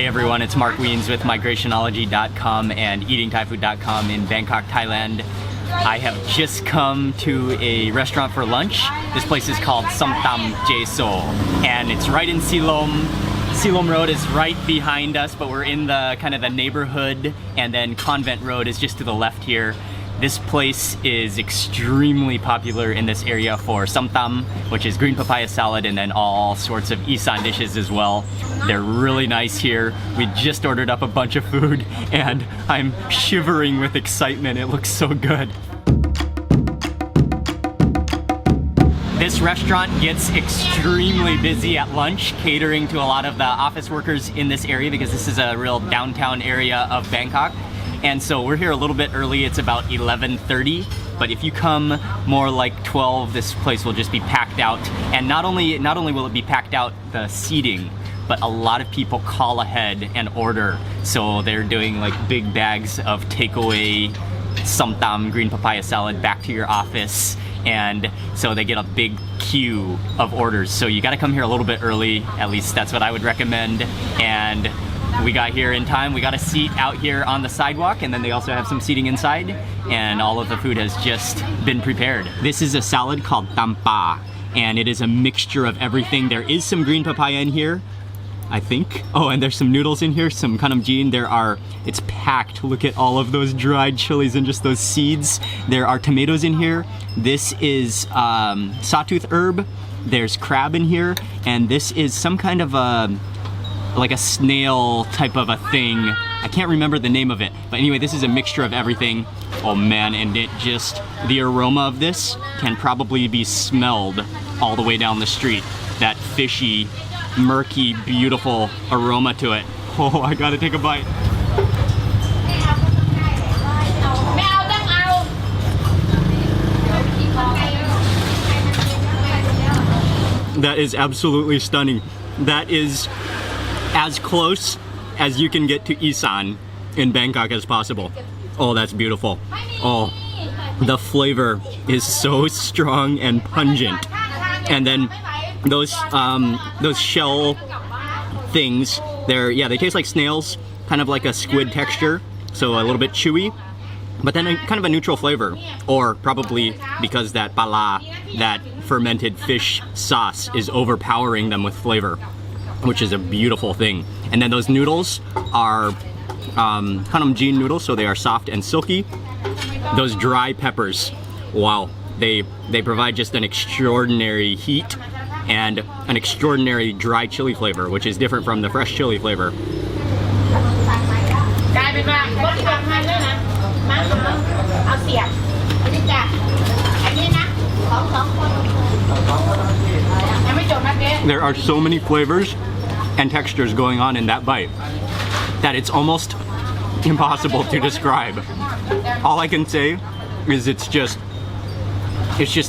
Hey everyone, it's Mark Wiens with migrationology.com and eatingthaifood.com in Bangkok, Thailand. I have just come to a restaurant for lunch. This place is called Som Tam Jay So, and it's right in Silom. Silom Road is right behind us, but we're in the kind of the neighborhood, and then Convent Road is just to the left here. This place is extremely popular in this area for Som Tam, which is green papaya salad, and then all sorts of Isaan dishes as well. They're really nice here. We just ordered up a bunch of food, and I'm shivering with excitement. It looks so good. This restaurant gets extremely busy at lunch, catering to a lot of the office workers in this area because this is a real downtown area of Bangkok. And so we're here a little bit early. It's about 11:30, but if you come more like 12, this place will just be packed out. And not only will it be packed out, the seating, but a lot of people call ahead and order. So they're doing like big bags of takeaway Som Tam green papaya salad back to your office. And so they get a big queue of orders. So you gotta come here a little bit early, at least that's what I would recommend. And we got here in time. We got a seat out here on the sidewalk, and then they also have some seating inside, and all of the food has just been prepared. This is a salad called tampa, and it is a mixture of everything. There is some green papaya in here, I think. Oh, and there's some noodles in here, some kanamjin. It's packed. Look at all of those dried chilies and just those seeds. There are tomatoes in here. This is sawtooth herb. There's crab in here, and this is some kind of like a snail type of a thing. I can't remember the name of it, but anyway, this is a mixture of everything. Oh man, and the aroma of this can probably be smelled all the way down the street. That fishy, murky, beautiful aroma to it. Oh, I gotta take a bite. That is absolutely stunning. That is as close as you can get to Isaan in Bangkok as possible. Oh, that's beautiful. Oh, the flavor is so strong and pungent. And then those shell things, they taste like snails, kind of like a squid texture, so a little bit chewy, but then kind of a neutral flavor, or probably because that pala, that fermented fish sauce, is overpowering them with flavor, which is a beautiful thing. And then those noodles are kanamjin noodles, so they are soft and silky. Those dry peppers, wow, they provide just an extraordinary heat and an extraordinary dry chili flavor, which is different from the fresh chili flavor. There are so many flavors and textures going on in that bite that it's almost impossible to describe. All I can say is it's just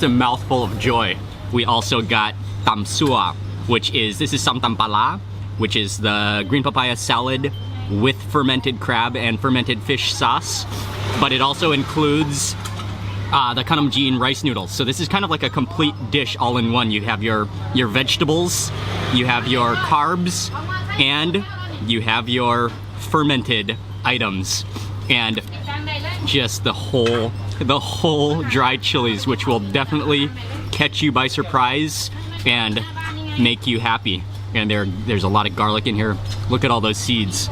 a mouthful of joy. We also got tam sua, this is Som Tam pala, which is the green papaya salad with fermented crab and fermented fish sauce, but it also includes the kanamjin rice noodles. So this is kind of like a complete dish all in one. You have your vegetables, you have your carbs, and you have your fermented items, and just the whole dried chilies, which will definitely catch you by surprise and make you happy. And there's a lot of garlic in here. Look at all those seeds.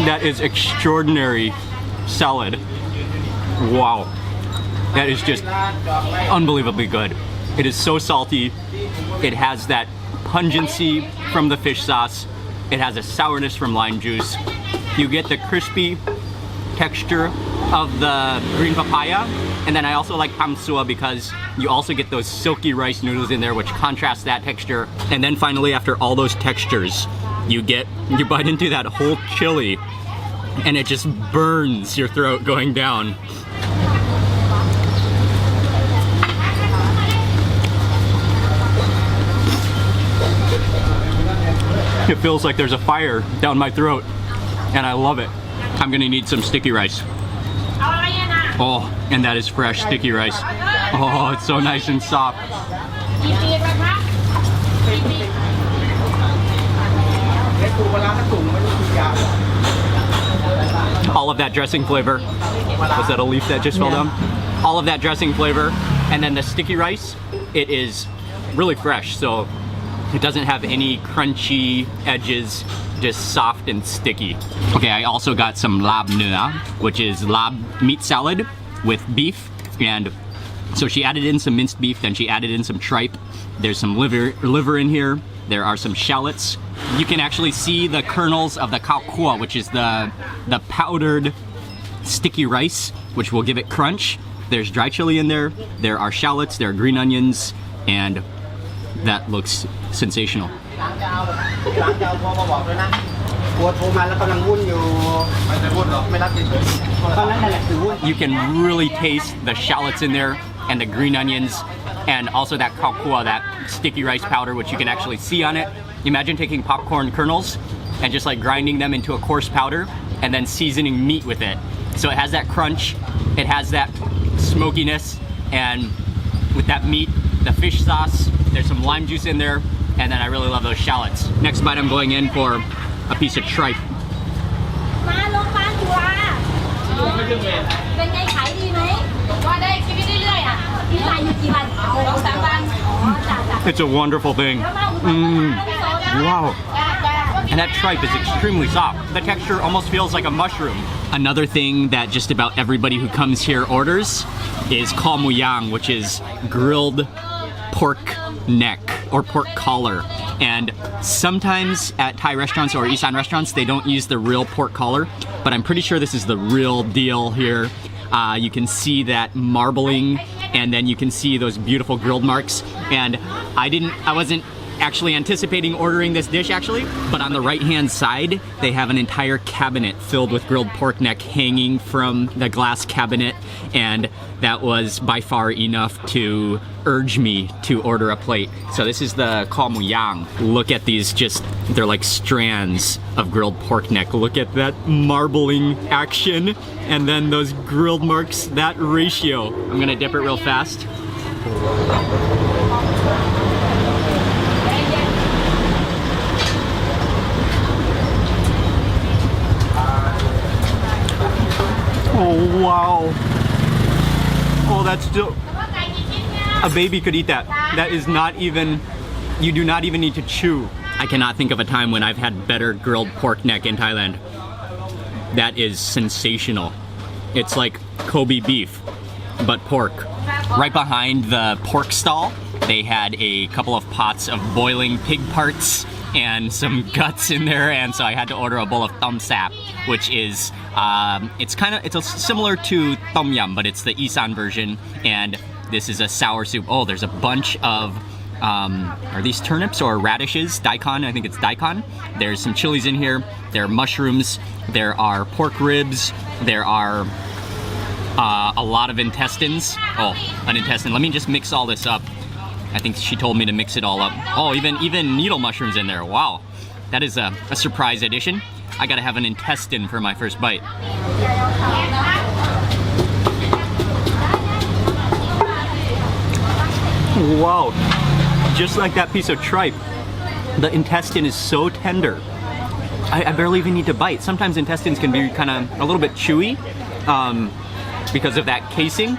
That is extraordinary salad. Wow. That is just unbelievably good. It is so salty. It has that pungency from the fish sauce. It has a sourness from lime juice. You get the crispy texture of the green papaya, and then I also like tam sua because you also get those silky rice noodles in there, which contrast that texture. And then finally, after all those textures, you bite into that whole chili, and it just burns your throat going down. It feels like there's a fire down my throat, and I love it. I'm gonna need some sticky rice. Oh, and that is fresh sticky rice. Oh, it's so nice and soft. All of that dressing flavor. Was that a leaf that just fell down? All of that dressing flavor, and then the sticky rice, it is really fresh, so it doesn't have any crunchy edges, just soft and sticky. Okay, I also got some lab nua, which is lab meat salad with beef, and so she added in some minced beef, then she added in some tripe. There's some liver in here. There are some shallots. You can actually see the kernels of the khao kua, which is the powdered sticky rice, which will give it crunch. There's dry chili in there. There are shallots, there are green onions, and that looks sensational. You can really taste the shallots in there and the green onions and also that khao kua, that sticky rice powder, which you can actually see on it. Imagine taking popcorn kernels and just like grinding them into a coarse powder and then seasoning meat with it. So it has that crunch, it has that smokiness, and with that meat, the fish sauce, there's some lime juice in there, and then I really love those shallots. Next bite I'm going in for a piece of tripe. It's a wonderful thing. Wow. And that tripe is extremely soft. The texture almost feels like a mushroom. Another thing that just about everybody who comes here orders is kho mu yang, which is grilled pork neck or pork collar. And sometimes at Thai restaurants or Isaan restaurants, they don't use the real pork collar, but I'm pretty sure this is the real deal here. You can see that marbling, and then you can see those beautiful grilled marks. And I wasn't actually anticipating ordering this dish actually, but on the right hand side they have an entire cabinet filled with grilled pork neck hanging from the glass cabinet, and that was by far enough to urge me to order a plate. So this is the kho mu yang. Look at these, just they're like strands of grilled pork neck. Look at that marbling action, and then those grilled marks, that ratio. I'm gonna dip it real fast. Oh wow. Oh, that's still, a baby could eat that. That is not even, you do not even need to chew. I cannot think of a time when I've had better grilled pork neck in Thailand. That is sensational. It's like Kobe beef, but pork. Right behind the pork stall, they had a couple of pots of boiling pig parts and some guts in there, and so I had to order a bowl of tom sap, which is it's similar to tom yum, but it's the Isaan version, and this is a sour soup. Oh, there's a bunch of are these turnips or radishes? Daikon, I think it's daikon. There's some chilies in here. There are mushrooms. There are pork ribs. There are a lot of intestines. Oh, an intestine. Let me just mix all this up. I think she told me to mix it all up. Oh, even needle mushrooms in there. Wow. That is a surprise addition. I gotta have an intestine for my first bite. Wow. Just like that piece of tripe, the intestine is so tender. I barely even need to bite. Sometimes intestines can be kind of a little bit chewy because of that casing.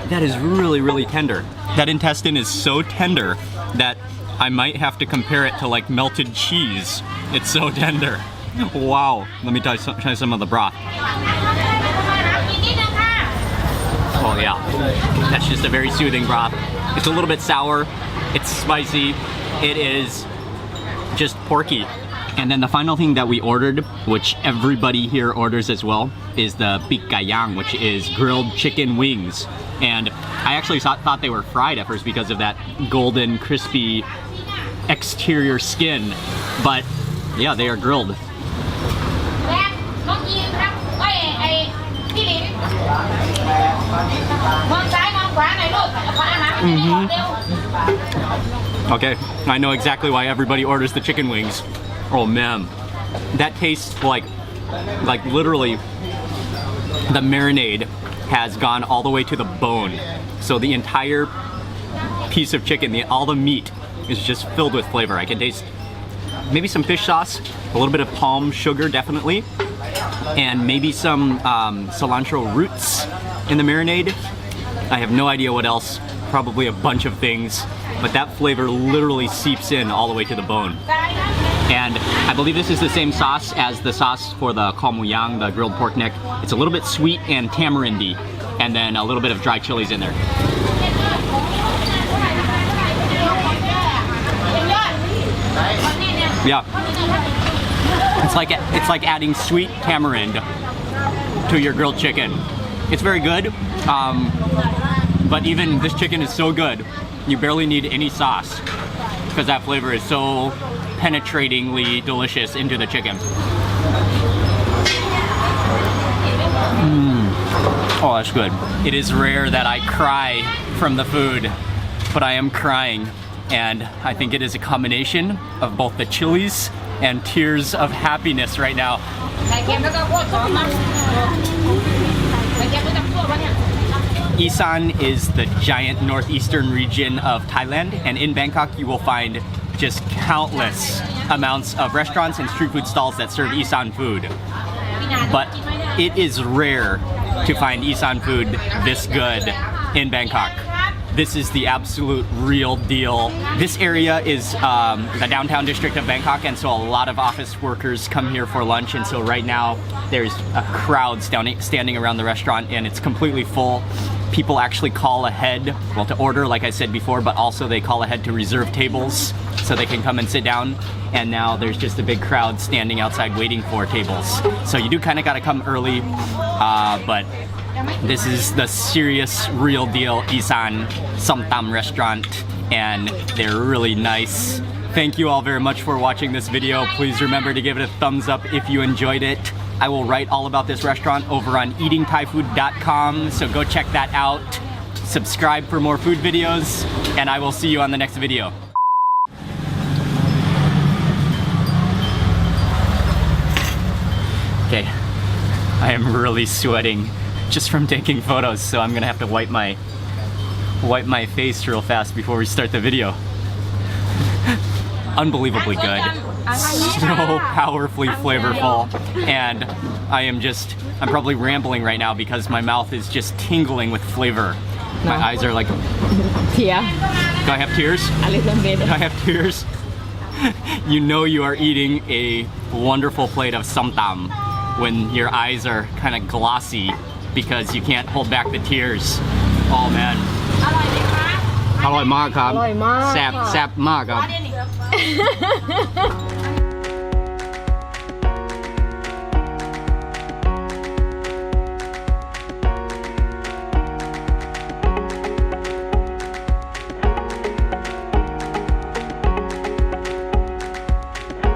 That is really, really tender. That intestine is so tender that I might have to compare it to like melted cheese. It's so tender. Wow. Let me try some of the broth. Oh yeah. That's just a very soothing broth. It's a little bit sour. It's spicy. It is just porky. And then the final thing that we ordered, which everybody here orders as well, is the pikayang, which is grilled chicken wings. And I actually thought they were fried at first because of that golden, crispy exterior skin. But yeah, they are grilled. Okay, I know exactly why everybody orders the chicken wings. Oh man, that tastes like literally the marinade has gone all the way to the bone. So the entire piece of chicken, all the meat is just filled with flavor. I can taste maybe some fish sauce, a little bit of palm sugar definitely, and maybe some cilantro roots in the marinade. I have no idea what else, probably a bunch of things, but that flavor literally seeps in all the way to the bone. And I believe this is the same sauce as the sauce for the kho mu yang, the grilled pork neck. It's a little bit sweet and tamarindy, and then a little bit of dry chilies in there. Yeah, it's like adding sweet tamarind to your grilled chicken. It's very good, but even this chicken is so good, you barely need any sauce because that flavor is so penetratingly delicious into the chicken. Oh, that's good. It is rare that I cry from the food, but I am crying. And I think it is a combination of both the chilies and tears of happiness right now. Isaan is the giant northeastern region of Thailand, and in Bangkok you will find just countless amounts of restaurants and street food stalls that serve Isaan food. But it is rare to find Isaan food this good in Bangkok. This is the absolute real deal. This area is the downtown district of Bangkok, and so a lot of office workers come here for lunch, and so right now there's a crowd standing around the restaurant and it's completely full. People actually call ahead, well, to order like I said before, but also they call ahead to reserve tables so they can come and sit down, and now there's just a big crowd standing outside waiting for tables. So you do kind of got to come early, but this is the serious, real deal Isaan Som Tam restaurant, and they're really nice. Thank you all very much for watching this video. Please remember to give it a thumbs up if you enjoyed it. I will write all about this restaurant over on eatingthaifood.com, so go check that out. Subscribe for more food videos, and I will see you on the next video. Okay, I am really sweating just from taking photos, so I'm gonna have to wipe my face real fast before we start the video. Unbelievably good, so powerfully flavorful, and I'm probably rambling right now because my mouth is just tingling with flavor. My eyes are like... Tear. Do I have tears? A little bit. Do I have tears? You know you are eating a wonderful plate of som tam when your eyes are kind of glossy because you can't hold back the tears. Oh man. อร่อยมากครับ อร่อยมาก แซ่บมากครับ